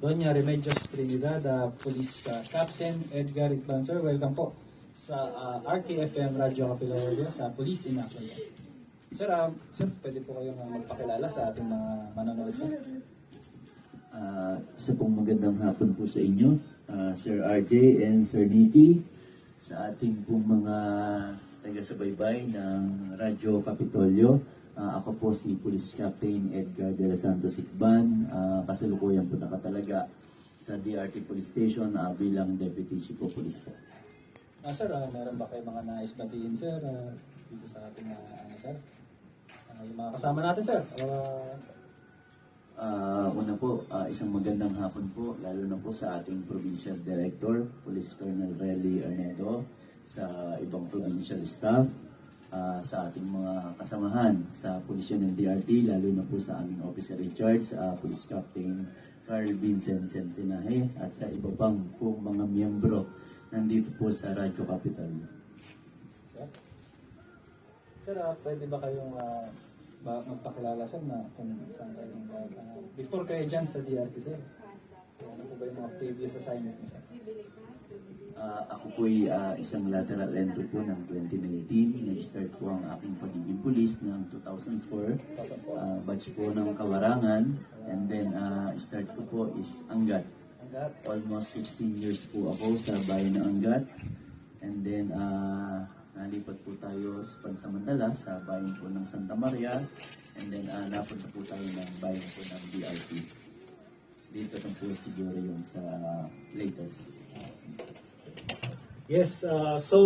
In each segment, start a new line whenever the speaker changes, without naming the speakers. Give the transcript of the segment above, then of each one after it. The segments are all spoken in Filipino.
Doña Remedios Trinidad, Police Captain Edgar Itban. Sir, welcome po sa RKFM Radio Kapiloryo sa Police in Action. Sir, sir, pwede po kayong magpakilala sa ating mga manonood, sir?
Isa pong magandang hapon po sa inyo, Sir RJ and Sir Nicky, sa ating pong mga taga-subaybay ng Radyo Kapitolyo. Ako po si Police Captain Edgar de la Santos Ikban, kasalukuyan po nakatalaga sa DRT Police Station bilang Deputy Chief of Police po.
Sir, meron ba kayong mga nais batiin, sir, dito sa ating sir? Yung mga kasama natin, sir?
Una po, isang magandang hapon po, lalo na po sa ating Provincial Director, Police Colonel Relly Arnedo, sa ibang provincial staff, sa ating mga kasamahan sa Pulisyon ng DRT, lalo na po sa aming Officer in Charge, Police Captain Carl Vincent Centenaje, at sa iba pang po mga miyembro nandito po sa Radyo Capital.
Sir? Sir, pwede ba kayong magpakilala, sir, na kung saan kayong before kayo dyan sa DRT, sir? Ano po ba yung mga previous assignment, sir?
Ako po'y isang lateral entry po ng 2019. Nag-start po ang aking pagiging police ng 2004. Batch po ng Kawarangan. And then, start ko po is Angat. Almost 16 years po ako sa bayan ng Angat. And then, nalipat po tayo sa pansamantala sa bayan po ng Santa Maria. And then, napunta po tayo ng bayan po ng DRT. Dito na po siguro yung sa latest.
Yes, so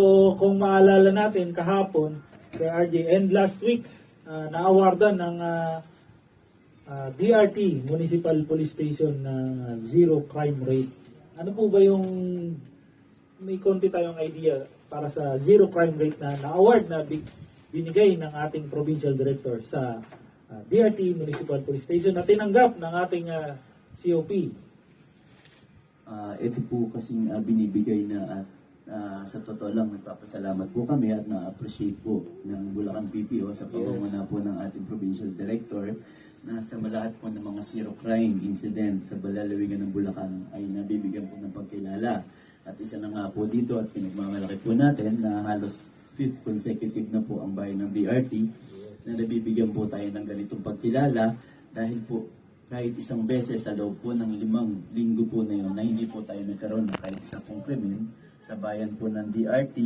kung maalala natin kahapon, Sir RJ, and last week, na-awardan ng DRT, Municipal Police Station, na zero crime rate. Ano po ba yung, may konti tayong idea para sa zero crime rate na na-award na binigay ng ating Provincial Director sa DRT, Municipal Police Station na tinanggap ng ating COP?
Ito po kasing binibigay na at sa totoo lang nagpapasalamat po kami at na-appreciate po ng Bulacan PPO sa pamumuno po ng ating Provincial Director na sa malahat po ng mga zero crime incident sa balalawigan ng Bulacan ay nabibigyan po ng pagkilala. At isa na nga po dito at pinagmamalaki po natin na halos 5th consecutive na po ang bayan ng DRT na nabibigyan po tayo ng ganitong pagkilala dahil po kahit isang beses sa loob po ng 5 linggo po na yun na hindi po tayo nagkaroon ng kahit isa pong krimen sa bayan po ng DRT,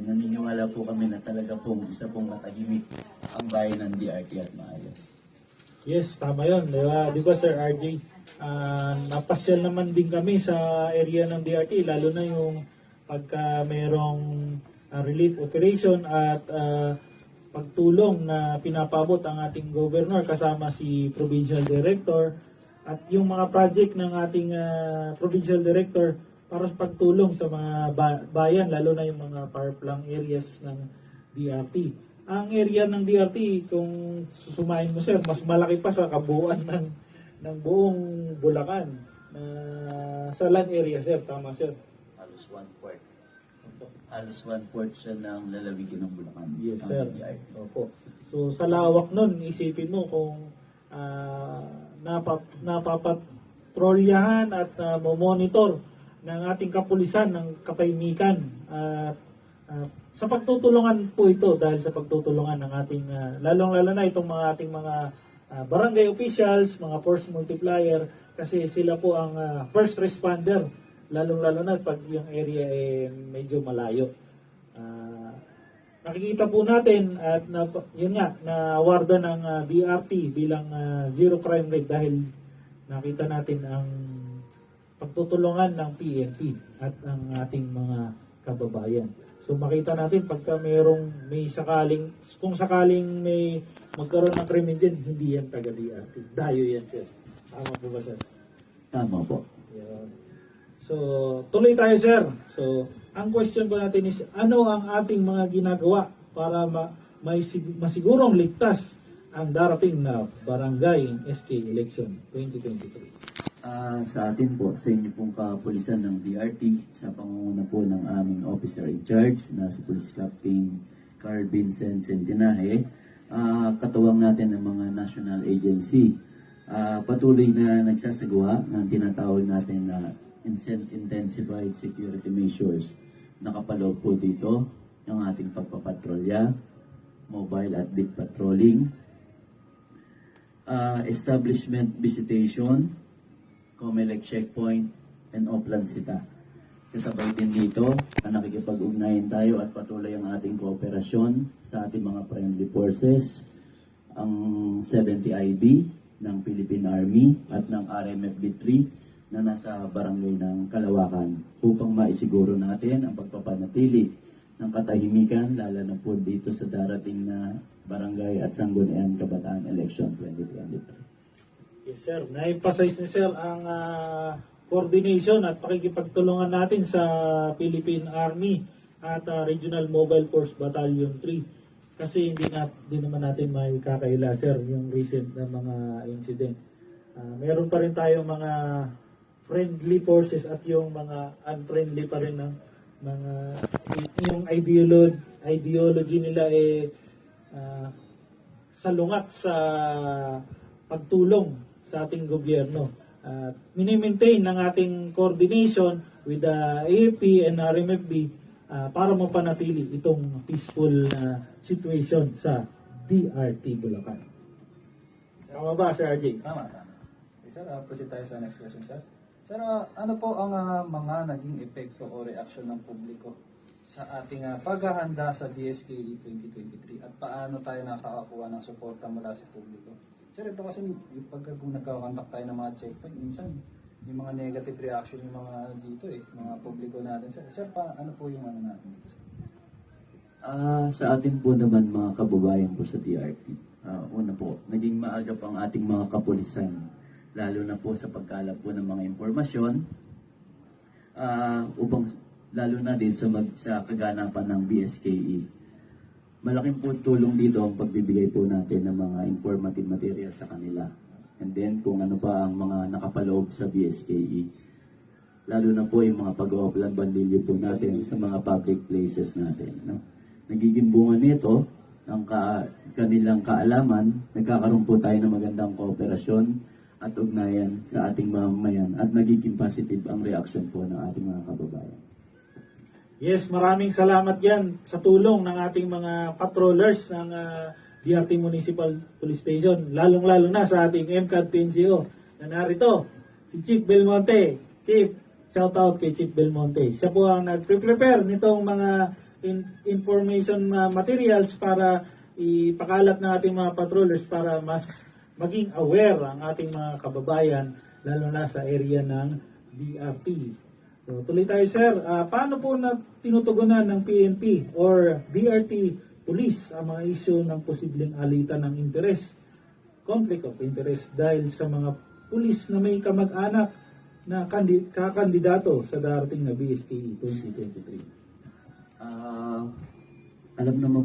naniniwala po kami na talaga pong isa pong matahimik ang bayan ng DRT at maayos.
Yes, tama yun. Di ba Sir RJ? Napasyal naman din kami sa area ng DRT, lalo na yung pagka merong relief operation at pagtulong na pinapabot ang ating governor kasama si Provincial Director at yung mga project ng ating Provincial Director para sa pagtulong sa mga bayan, lalo na yung mga power plant areas ng DRT. Ang area ng DRT, kung susumain mo sir, mas malaki pa sa kabuuan ng buong Bulacan. Sa land area sir, tama sir?
Halos 1/4. Halos 1/4 siya ng lalawigan ng Bulacan.
Yes sir. Opo. So sa lawak nun, isipin mo kung napapatrolyahan at monitor ng ating kapulisan ng katahimikan. Sa pagtutulungan po ito dahil sa pagtutulungan ng ating lalong-lalo na itong mga ating mga barangay officials, mga force multiplier kasi sila po ang first responder lalong-lalo na pag yung area medyo malayo. Nakikita po natin at yun nga na-awarda ng DRT bilang zero crime rate dahil nakita natin ang pagtutulungan ng PNP at ang ating mga kababayan. So makita natin pagka kung sakaling may magkaroon ng krimen dyan, hindi yan taga DRT. Dayo yan sir. Tama po ba sir?
Tama po.
Yan. So tuloy tayo sir. So ang question ko natin is, ano ang ating mga ginagawa para masigurong ligtas ang darating na barangay SK election 2023?
Sa atin po, sa inyo pong kapulisan ng DRT, sa pangunguna po ng aming officer in charge na si Police Captain Carl Vincent Centenaje, katuwang natin ng mga national agency patuloy na nagsasagawa ng tinatawag natin na intensified security measures. Nakapaloob po dito yung ating pagpapatrolya, mobile at beat patrolling, establishment visitation, COMELEC checkpoint, and Oplan Sita. Kasabay din dito, nakikipag-ugnayan tayo at patuloy ang ating kooperasyon sa ating mga friendly forces, ang 70 IB ng Philippine Army at ng RMFB-3 na nasa barangay ng Kalawakan upang maisiguro natin ang pagpapanatili ng katahimikan lalo na po dito sa darating na barangay at Sangguniang Kabataan Election 2023.
Yes, sir. Na-emphasize ni sir ang coordination at pakikipagtulungan natin sa Philippine Army at Regional Mobile Force Battalion 3. Kasi hindi naman natin may kakaila, sir, yung recent na mga incident. Meron pa rin tayong mga friendly forces at yung mga unfriendly pa rin ng mga yung ideology nila salungat sa pagtulong sa ating gobyerno. Mini-maintain ng ating coordination with the AFP and RMFB para mapanatili itong peaceful situation sa DRT Bulacan. Tama ba, Sir RJ?
Tama. Okay, sir, proceed tayo sa next question, sir. Sir, ano po ang mga naging epekto o reaksyon ng publiko sa ating paghahanda sa BSKE 2023 at paano tayo nakakakuha ng suporta mula sa publiko? Sir, ito kasi yung kung nagkakontak tayo ng mga checkpoint, minsan yung mga negative reaction yung mga dito mga publiko natin. Sir, ano po yung ano natin dito?
Sa atin po naman mga kababayan po sa DRT, una po, naging maagap ang ating mga kapulisan, lalo na po sa pagkalap po ng mga impormasyon, upang lalo na din sa kaganapan ng BSKE. Malaking po tulong dito ang pagbibigay po natin ng mga informative material sa kanila. And then kung ano pa ang mga nakapaloob sa BSKE. Lalo na po yung mga pag-ooplan bandilyo po natin sa mga public places natin. No? Nagiging bunga nito ang kanilang kaalaman, nagkakaroon po tayo ng magandang kooperasyon at ugnayan sa ating mamamayan at nagiging positive ang reaction po ng ating mga kababayan.
Yes, maraming salamat yan sa tulong ng ating mga patrollers ng DRT Municipal Police Station, lalong-lalo na sa ating MCAD PNCO na narito, si Chief Belmonte. Chief, shout out kay Chief Belmonte. Siya po ang nag-prepare nitong mga information materials para ipakalat ng ating mga patrollers para mas maging aware ang ating mga kababayan, lalo na sa area ng DRT. So, tuloy tayo, sir. Paano po na tinutugunan ng PNP or DRT Police ang mga issue ng posibleng alitan ng interes, conflict of interest dahil sa mga pulis na may kamag-anak na kakandidato sa darating na BSKE 2023?
Alam naman